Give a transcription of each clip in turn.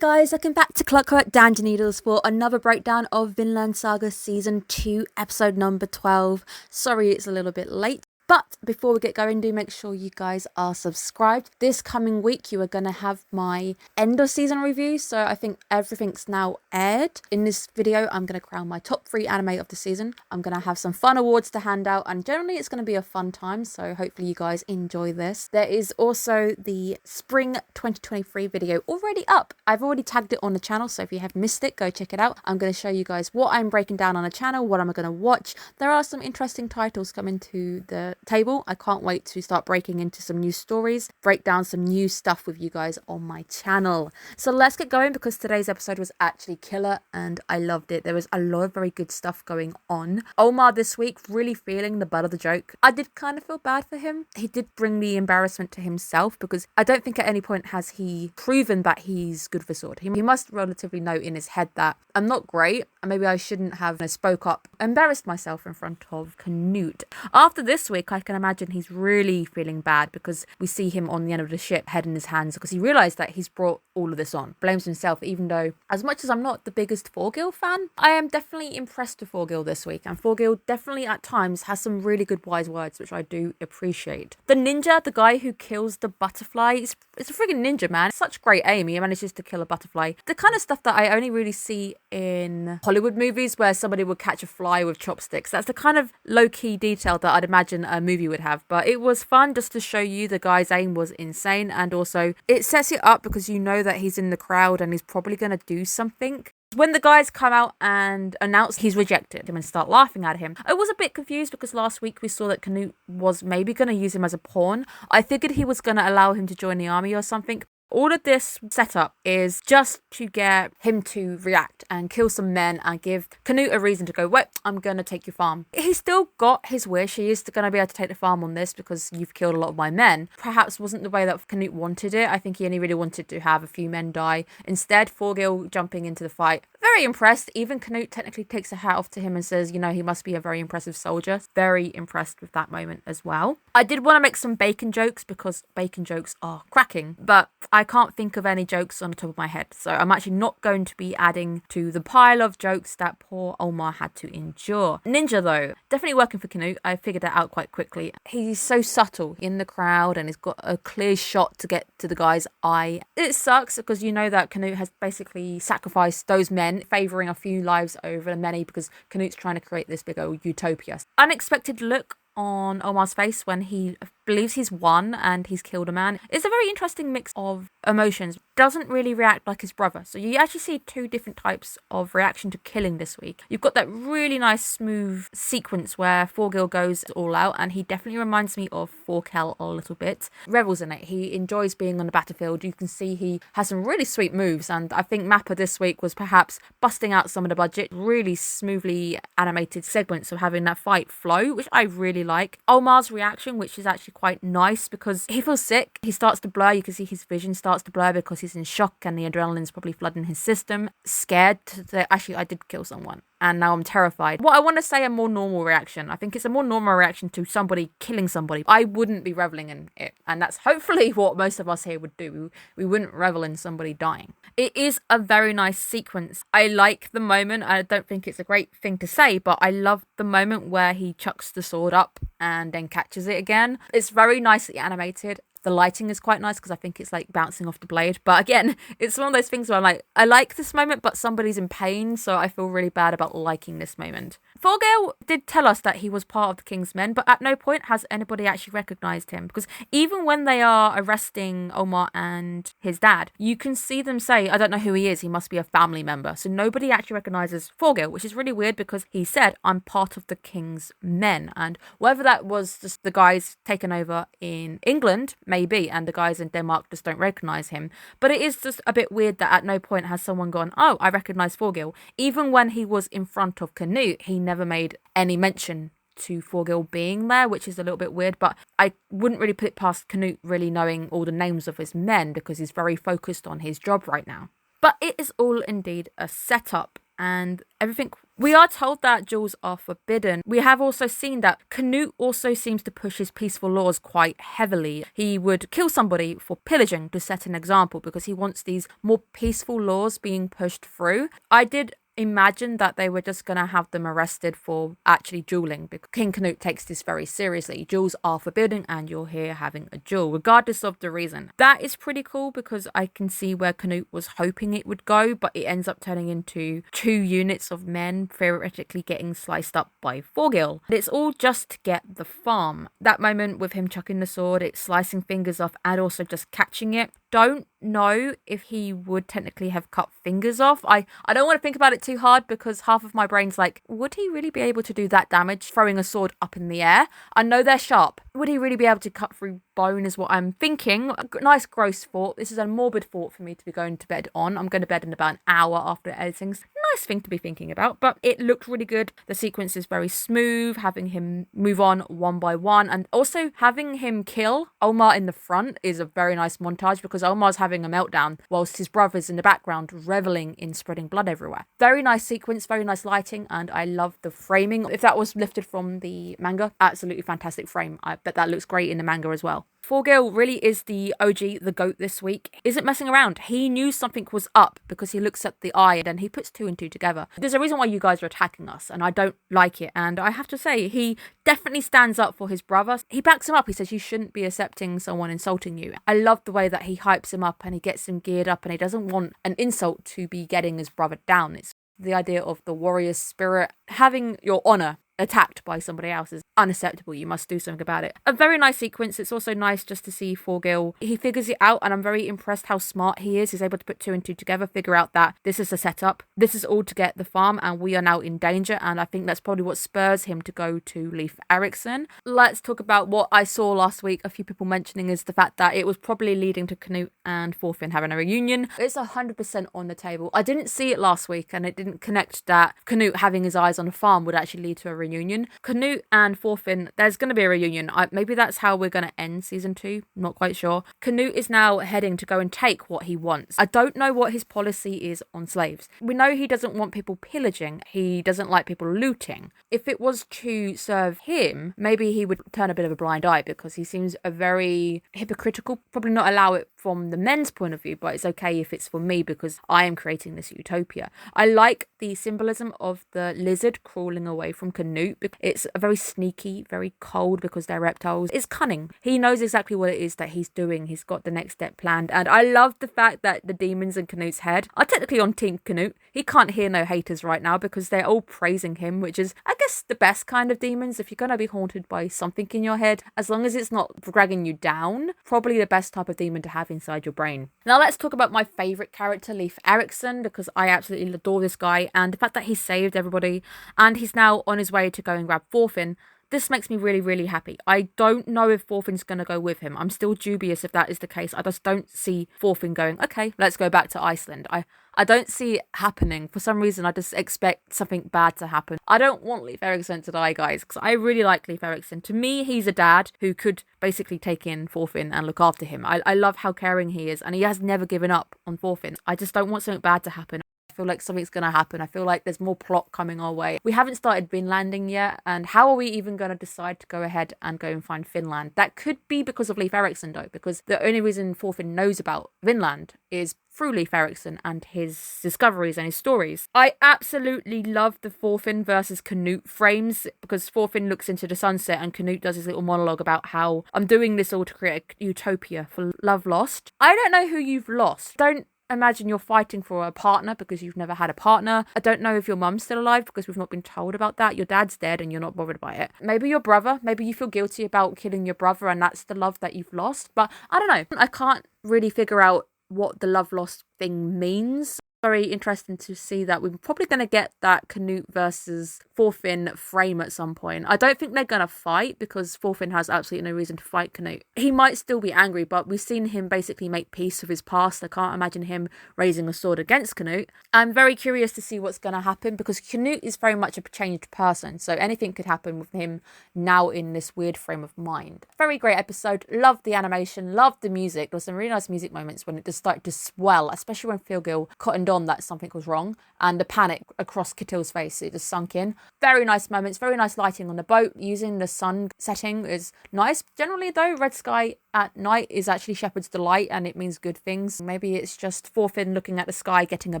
guys, welcome back to Clockwork Noodles for another breakdown of Vinland Saga Season 2, episode number 12. Sorry it's a little bit late. But before we get going, do make sure you guys are subscribed. This coming week, you are going to have my end of season review. So I think everything's now aired. In this video, I'm going to crown my top 3 anime of the season. I'm going to have some fun awards to hand out. And generally, it's going to be a fun time. So hopefully you guys enjoy this. There is also the Spring 2023 video already up. I've already tagged it on the channel. So if you have missed it, go check it out. I'm going to show you guys what I'm breaking down on the channel. What am I going to watch? There are some interesting titles coming to the table. I can't wait to start breaking into some new stories, break down some new stuff with you guys on my channel. So let's get going because today's episode was actually killer and I loved it. There was a lot of very good stuff going on. Omar this week really feeling the butt of the joke. I did kind of feel bad for him. He did bring the embarrassment to himself because I don't think at any point has he proven that he's good for sword. He must relatively know in his head that I'm not great and maybe I shouldn't have spoke up, embarrassed myself in front of Canute. After this week, I can imagine he's really feeling bad because we see him on the end of the ship, head in his hands, because he realised that he's brought all of this on. Blames himself, even though, as much as I'm not the biggest Forgil fan, I am definitely impressed with Forgil this week. And Forgil definitely at times has some really good wise words, which I do appreciate. The ninja, the guy who kills the butterfly, it's a freaking ninja, man. Such great aim. He manages to kill a butterfly. The kind of stuff that I only really see in Hollywood movies where somebody would catch a fly with chopsticks. That's the kind of low-key detail that I'd imagine a movie would have. But it was fun just to show you the guy's aim was insane. And also it sets it up because you know that he's in the crowd and he's probably going to do something. When the guys come out and announce he's rejected him and start laughing at him, I was a bit confused because last week we saw that Canute was maybe going to use him as a pawn. I figured he was going to allow him to join the army or something. All of this setup is just to get him to react and kill some men and give Canute a reason to go, wait, I'm going to take your farm. He's still got his wish. He is going to be able to take the farm on this because you've killed a lot of my men. Perhaps wasn't the way that Canute wanted it. I think he only really wanted to have a few men die. Instead, Forgil jumping into the fight. Very impressed. Even Canute technically takes a hat off to him and says, you know, he must be a very impressive soldier. Very impressed with that moment as well. I did want to make some bacon jokes because bacon jokes are cracking, but I can't think of any jokes on the top of my head. So I'm actually not going to be adding to the pile of jokes that poor Omar had to endure. Ninja though, definitely working for Canute. I figured that out quite quickly. He's so subtle in the crowd and he's got a clear shot to get to the guy's eye. It sucks because you know that Canute has basically sacrificed those men, favouring a few lives over many because Canute's trying to create this big old utopia. Unexpected look on Omar's face when he believes he's won and he's killed a man. It's a very interesting mix of emotions. Doesn't really react like his brother. So you actually see 2 different types of reaction to killing this week. You've got that really nice smooth sequence where Forgil goes all out and he definitely reminds me of Forkel a little bit. Revels in it. He enjoys being on the battlefield. You can see he has some really sweet moves and I think Mappa this week was perhaps busting out some of the budget. Really smoothly animated segments of having that fight flow, which I really like. Omar's reaction, which is actually quite nice because he feels sick. He starts to blur. You can see his vision starts to blur because he's in shock and the adrenaline's probably flooding his system. Scared to actually, I did kill someone and now I'm terrified. What I want to say a more normal reaction. I think it's a more normal reaction to somebody killing somebody. I wouldn't be reveling in it. And that's hopefully what most of us here would do. We wouldn't revel in somebody dying. It is a very nice sequence. I like the moment. I don't think it's a great thing to say, but I love the moment where he chucks the sword up and then catches it again. It's very nicely animated. The lighting is quite nice because I think it's like bouncing off the blade. But again, it's one of those things where I'm like, I like this moment, but somebody's in pain. So I feel really bad about liking this moment. Forgil did tell us that he was part of the King's Men, but at no point has anybody actually recognised him. Because even when they are arresting Omar and his dad, you can see them say, I don't know who he is. He must be a family member. So nobody actually recognises Forgil, which is really weird because he said, I'm part of the King's Men. And whether that was just the guys taken over in England, maybe, and the guys in Denmark just don't recognise him. But it is just a bit weird that at no point has someone gone, oh, I recognise Forgil. Even when he was in front of Canute, he never made any mention to Forgil being there, which is a little bit weird, but I wouldn't really put it past Canute really knowing all the names of his men because he's very focused on his job right now. But it is all indeed a setup and everything We are told that duels are forbidden. We have also seen that Canute also seems to push his peaceful laws quite heavily. He would kill somebody for pillaging to set an example because he wants these more peaceful laws being pushed through. I did imagine that they were just going to have them arrested for actually dueling, because King Canute takes this very seriously. Duels are forbidden and you're here having a duel, regardless of the reason. That is pretty cool because I can see where Canute was hoping it would go, but it ends up turning into 2 units of men theoretically getting sliced up by Thorgil. It's all just to get the farm. That moment with him chucking the sword, it's slicing fingers off and also just catching it. Don't know if he would technically have cut fingers off. I don't want to think about it too hard because half of my brain's like, would he really be able to do that damage throwing a sword up in the air? I know they're sharp. Would he really be able to cut through bone is what I'm thinking. A nice gross thought. This is a morbid thought for me to be going to bed on. I'm going to bed in about an hour after editing. Nice thing to be thinking about, but it looked really good. The sequence is very smooth, having him move on one by one, and also having him kill Omar in the front is a very nice montage because Omar's having a meltdown whilst his brother's in the background reveling in spreading blood everywhere. Very nice sequence, very nice lighting, and I love the framing. If that was lifted from the manga, absolutely fantastic frame. I bet that looks great in the manga as well. Thorgil really is the OG, the GOAT this week. Isn't messing around. He knew something was up because he looks at the eye and he puts 2 and 2 together. There's a reason why you guys are attacking us and I don't like it. And I have to say, he definitely stands up for his brother. He backs him up. He says you shouldn't be accepting someone insulting you. I love the way that he hypes him up and he gets him geared up and he doesn't want an insult to be getting his brother down. It's the idea of the warrior spirit. Having your honour attacked by somebody else is unacceptable. You must do something about it. A very nice sequence. It's also nice just to see Thorgil. He figures it out and I'm very impressed how smart he is. He's able to put 2 and 2 together, figure out that this is a setup. This is all to get the farm and we are now in danger, and I think that's probably what spurs him to go to Leif Erikson. Let's talk about what I saw last week. A few people mentioning is the fact that it was probably leading to Canute and Thorfinn having a reunion. It's 100% on the table. I didn't see it last week and it didn't connect that Canute having his eyes on a farm would actually lead to a reunion. Canute and Thorfinn, there's going to be a reunion. Maybe that's how we're going to end season 2. Not quite sure. Canute is now heading to go and take what he wants. I don't know what his policy is on slaves. We know he doesn't want people pillaging. He doesn't like people looting. If it was to serve him, maybe he would turn a bit of a blind eye because he seems a very hypocritical. Probably not allow it from the men's point of view, but it's okay if it's for me because I am creating this utopia. I like the symbolism of the lizard crawling away from Canute. It's a very sneaky, very cold because they're reptiles. It's cunning. He knows exactly what it is that he's doing. He's got the next step planned. And I love the fact that the demons in Canute's head are technically on Team Canute. He can't hear no haters right now because they're all praising him, which is, I guess, the best kind of demons. If you're going to be haunted by something in your head, as long as it's not dragging you down, probably the best type of demon to have inside your brain. Now let's talk about my favourite character, Leif Erikson, because I absolutely adore this guy, and the fact that he saved everybody and he's now on his way to go and grab Thorfinn. This makes me really, really happy. I don't know if Thorfinn's going to go with him. I'm still dubious if that is the case. I just don't see Thorfinn going, okay, let's go back to Iceland. I don't see it happening. For some reason, I just expect something bad to happen. I don't want Leif Erikson to die, guys, because I really like Leif Erikson. To me, he's a dad who could basically take in Thorfinn and look after him. I love how caring he is, and he has never given up on Thorfinn. I just don't want something bad to happen. I feel like something's going to happen. I feel like there's more plot coming our way. We haven't started Vinlanding yet, and how are we even going to decide to go ahead and go and find Finland? That could be because of Leif Erikson, though, because the only reason Thorfinn knows about Vinland is through Leif Erikson and his discoveries and his stories. I absolutely love the Thorfinn versus Canute frames because Thorfinn looks into the sunset and Canute does his little monologue about how I'm doing this all to create a utopia for love lost. I don't know who you've lost. Don't imagine you're fighting for a partner because you've never had a partner. I don't know if your mum's still alive because we've not been told about that. Your dad's dead and you're not bothered by it. Maybe your brother, maybe you feel guilty about killing your brother and that's the love that you've lost. But I don't know. I can't really figure out what the love lost thing means. Very interesting to see that we're probably going to get that Canute versus Thorfinn frame at some point. I don't think they're going to fight because Thorfinn has absolutely no reason to fight Canute. He might still be angry, but we've seen him basically make peace with his past. I can't imagine him raising a sword against Canute. I'm very curious to see what's going to happen because Canute is very much a changed person, so anything could happen with him now in this weird frame of mind. Very great episode. Loved the animation, loved the music. There were some really nice music moments when it just started to swell, especially when Thorgil cottoned on on that something was wrong, and the panic across Ketil's face, it just sunk in. Very nice moments, very nice lighting on the boat. Using the sun setting is nice. Generally though, red sky at night is actually Shepherd's delight, and it means good things. Maybe it's just Thorfinn looking at the sky getting a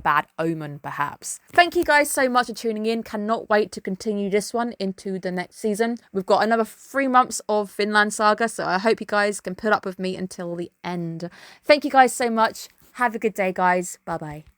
bad omen, perhaps. Thank you guys so much for tuning in. Cannot wait to continue this one into the next season. We've got another 3 months of Vinland Saga, so I hope you guys can put up with me until the end. Thank you guys so much. Have a good day, guys. Bye bye.